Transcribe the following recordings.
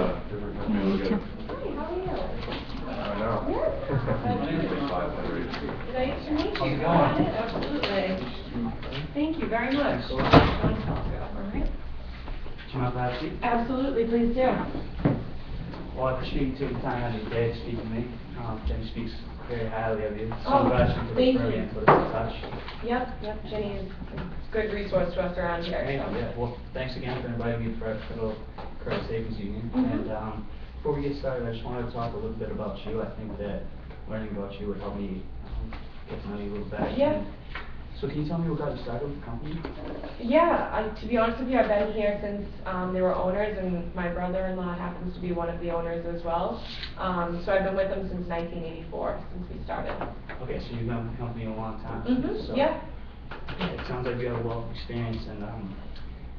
Me too. Hi, how are you? I know. Nice to meet you. Go on in, absolutely. Thank you very much. All right. Do you mind if I have a seat? Absolutely, please do. Well, I appreciate you taking time out of your day to speak to me. Jenny speaks very highly of you. So Oh, I'm glad she took thank it for me you. and put us in touch. Yep, Jenny is a good resource to us around here. Hey, So. yeah, well, thanks again for inviting me for the Career Savings Union. And before we get started, I just wanted to talk a little bit about you. I think that learning about you would help me get to know you a little better. Yeah. So can you tell me what got you started with the company? Yeah, to be honest with you, I've been here since they were owners, and my brother-in-law happens to be one of the owners as well. So I've been with them since 1984, since we started. Okay, so you've been with the company a long time. So Yeah. it sounds like you have a wealth of experience. And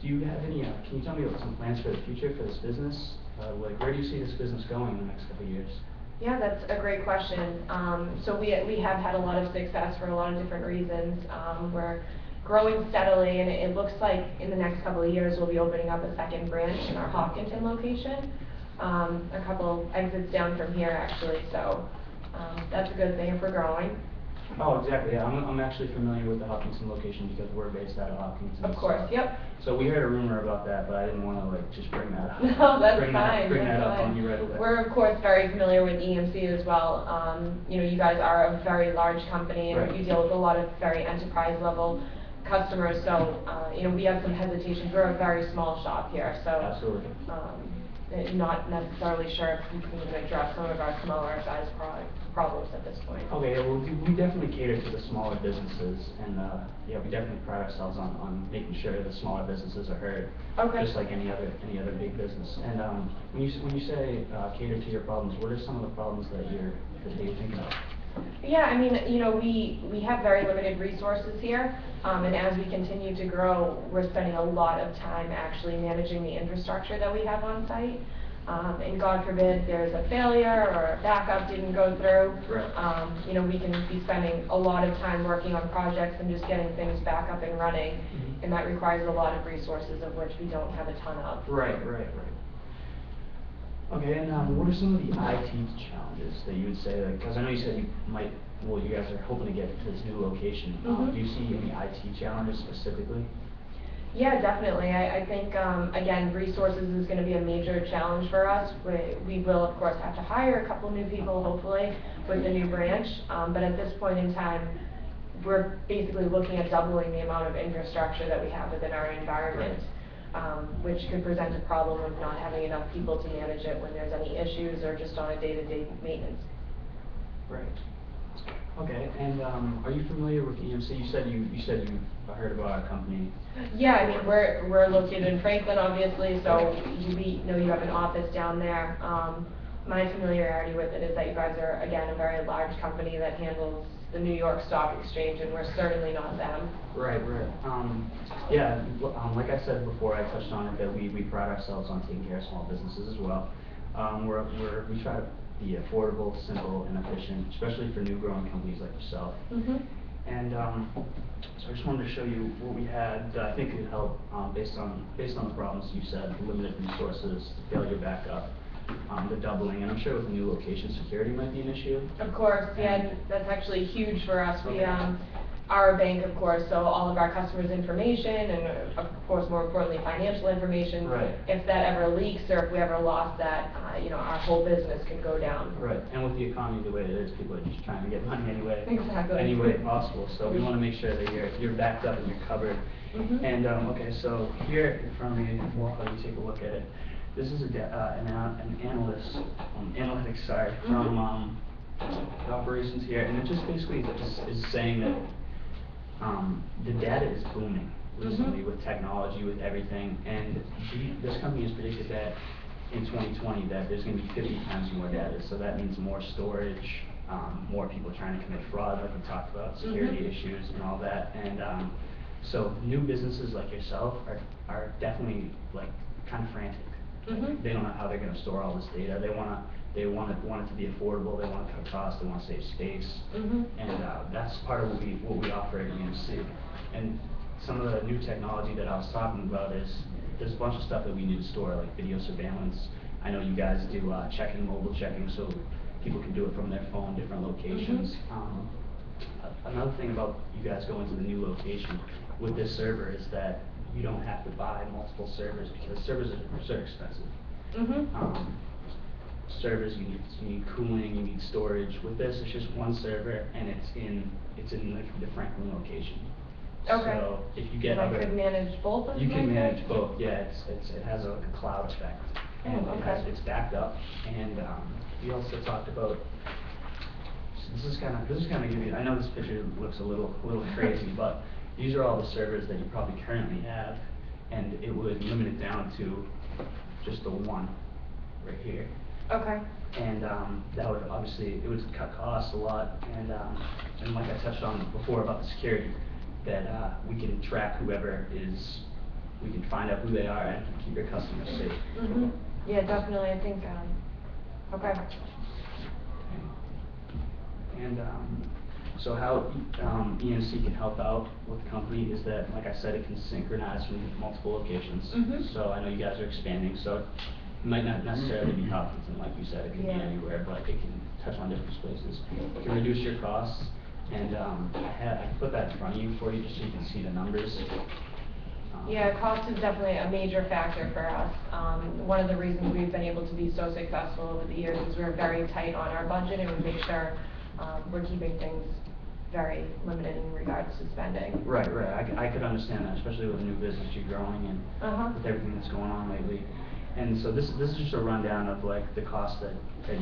do you have any, can you tell me about some plans for the future for this business? Like, where do you see this business going in the next couple of years? Yeah, that's a great question. So we have had a lot of success for a lot of different reasons. We're growing steadily, and it looks like in the next couple of years we'll be opening up a second branch in our Hopkinton location, a couple exits down from here actually. So that's a good thing if we're growing. Oh, exactly. Yeah, I'm actually familiar with the Hopkinton location because we're based out of Hopkinton. Of course, yep. So we heard a rumor about that, but I didn't want to like just bring that up. No, that's bring fine. Bring that up fine. on you right away. We're of course very familiar with EMC as well. You know, you guys are a very large company, and you deal with a lot of very enterprise level customers. So you know, we have some hesitations. We're a very small shop here, so Absolutely. Not necessarily sure if we can even address some of our smaller size problems at this point. Okay, well, we definitely cater to the smaller businesses, and yeah, we definitely pride ourselves on making sure the smaller businesses are heard, just like any other big business. And when you say cater to your problems, what are some of the problems that you're thinking of? Yeah, I mean, you know, we have very limited resources here, and as we continue to grow, we're spending a lot of time actually managing the infrastructure that we have on site. And God forbid there's a failure or a backup didn't go through. Right. You know, we can be spending a lot of time working on projects and just getting things back up and running, and that requires a lot of resources of which we don't have a ton of. Right. Okay, and what are some of the IT challenges that you would say, because I know you said you guys are hoping to get to this new location. Do you see any IT challenges specifically? Yeah, definitely. I think, again, resources is going to be a major challenge for us. We will, of course, have to hire a couple new people, hopefully, with the new branch. But at this point in time, we're basically looking at doubling the amount of infrastructure that we have within our environment, which could present a problem of not having enough people to manage it when there's any issues or just on a day-to-day maintenance. Right. Okay, and are you familiar with EMC? You said you heard about our company. Yeah, I mean, we're located in Franklin, obviously, so we know you have an office down there. My familiarity with it is that you guys are, again, a very large company that handles the New York Stock Exchange, and we're certainly not them. Right. Yeah, like I said before, I touched on it that we pride ourselves on taking care of small businesses as well. We try to be affordable, simple, and efficient, especially for new growing companies like yourself. And so I just wanted to show you what we had that I think could help based on the problems you said: limited resources, failure backup, the doubling, and I'm sure with the new location, security might be an issue. Of course, yeah, that's actually huge for us. We are a bank, of course, so all of our customers' information and, of course, more importantly, financial information. Right. If that ever leaks or if we ever lost that, you know, our whole business could go down. Right, and with the economy the way it is, people are just trying to get money anyway. Exactly. Any way possible. So we want to make sure that you're backed up and you're covered. And okay, so here in front of me, while you take a look at it, this is an analytics side from the operations here, and it just basically is saying that the data is booming recently with technology, with everything, and this company has predicted that in 2020 that there's going to be 50 times more data. So that means more storage, more people trying to commit fraud, like we talked about, security issues and all that. And so new businesses like yourself are definitely like kind of frantic. They don't know how they're going to store all this data. They want it to be affordable. They want to cut costs. They want to save space, and that's part of what we offer at EMC. And some of the new technology that I was talking about is there's a bunch of stuff that we need to store, like video surveillance, I know you guys do checking, mobile checking, so people can do it from their phone, different locations. Another thing about you guys going to the new location with this server is that you don't have to buy multiple servers, because servers are expensive. Servers, you need cooling, you need storage. With this, it's just one server, and it's in the Franklin location. Okay. So if you get I other, could manage both of you them, can I manage think? both. Yeah, it has like a cloud effect, Oh, and okay. it's backed up. And we also talked about. So this is kind of give you. I know this picture looks a little crazy, but these are all the servers that you probably currently have, and it would limit it down to just the one right here. Okay. And that would obviously, it would cut costs a lot, and like I touched on before about the security, that we can track whoever is, we can find out who they are and keep your customers safe. Yeah, definitely, I think, okay. And so how EMC can help out with the company is that, like I said, it can synchronize from multiple locations. So I know you guys are expanding, so it might not necessarily be Hopkinton, like you said, it could be anywhere, but it can touch on different spaces. It can reduce your costs, and I can put that in front of you for you, just so you can see the numbers. Yeah, cost is definitely a major factor for us. One of the reasons we've been able to be so successful over the years is we're very tight on our budget, and we make sure we're keeping things very limited in regards to spending. Right. I could understand that, especially with a new business you're growing and with everything that's going on lately. And so this is just a rundown of like the cost that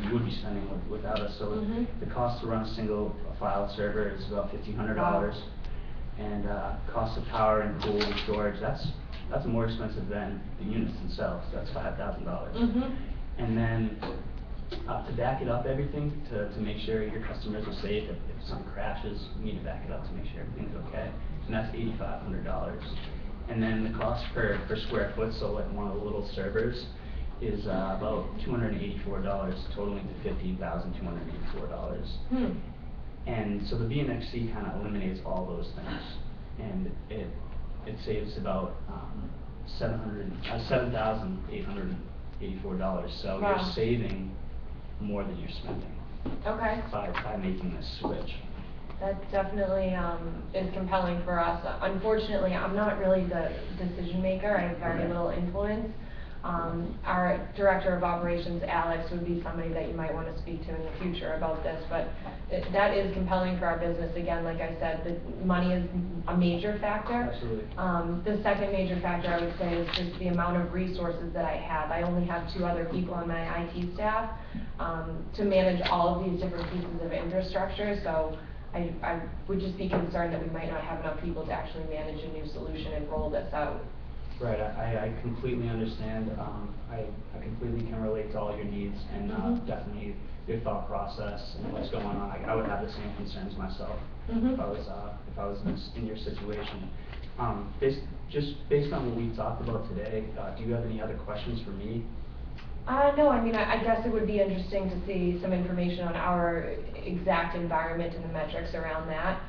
you would be spending without us. So the cost to run a single file server is about $1,500. Wow. And cost of power and cool and storage, that's more expensive than the units themselves. That's $5,000. And then to back it up everything, to make sure your customers are safe, if something crashes, you need to back it up to make sure everything's okay. And that's $8,500. And then the cost per square foot, so like one of the little servers, is about $284, totaling to $15,284. And so the VMXC kind of eliminates all those things, and it saves about $7,884. So Wow. you're saving more than you're spending. Okay. By making this switch. That definitely is compelling for us. Unfortunately, I'm not really the decision maker. I have very little influence. Our Director of Operations, Alex, would be somebody that you might want to speak to in the future about this, but that is compelling for our business. Again, like I said, the money is a major factor. Absolutely. The second major factor I would say is just the amount of resources that I have. I only have 2 other people on my IT staff to manage all of these different pieces of infrastructure, so I would just be concerned that we might not have enough people to actually manage a new solution and roll this out. Right, I completely understand. I completely can relate to all your needs, and definitely your thought process and what's going on. I would have the same concerns myself if I was in your situation. Based on what we talked about today, do you have any other questions for me? No, I mean, I guess it would be interesting to see some information on our exact environment and the metrics around that.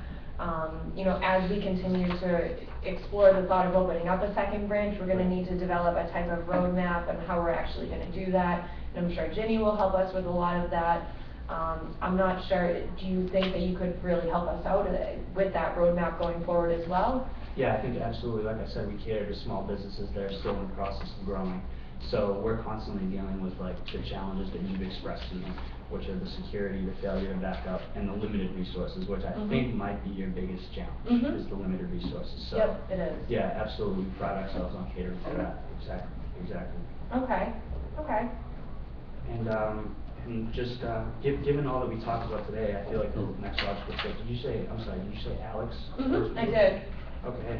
You know, as we continue to explore the thought of opening up a second branch, we're going to need to develop a type of roadmap and how we're actually going to do that. And I'm sure Ginny will help us with a lot of that. I'm not sure, do you think that you could really help us out with that roadmap going forward as well? Yeah, I think absolutely. Like I said, we cater to small businesses that are still in the process of growing. So we're constantly dealing with like the challenges that you've expressed to me, which are the security, the failure to back up, and the limited resources, which I think might be your biggest challenge, is the limited resources. So, yep, it is. Yeah, absolutely. We pride ourselves on catering to that. Exactly. Okay. And just given all that we talked about today, I feel like the next logical step. Did you say Alex? I did. Okay,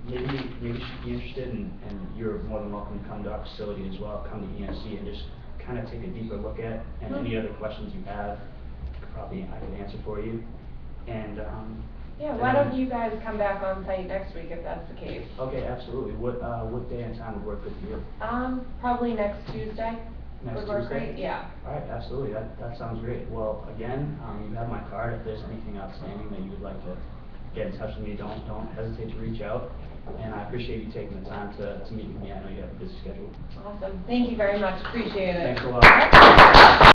maybe you should be interested, and you're more than welcome to come to our facility as well, come to EMC and just kind of take a deeper look at, and any other questions you have, I can answer for you. And yeah, why don't you guys come back on site next week if that's the case? Okay, absolutely. What day and time would work with you? Probably next Tuesday. Next would work Tuesday? great, yeah. All right, absolutely. That sounds great. Well, again, you have my card. If there's anything outstanding that you would like to get in touch with me, don't hesitate to reach out. and I appreciate you taking the time to meet with me. I know you have a busy schedule. Awesome. Thank you very much. Appreciate it. Thanks a lot.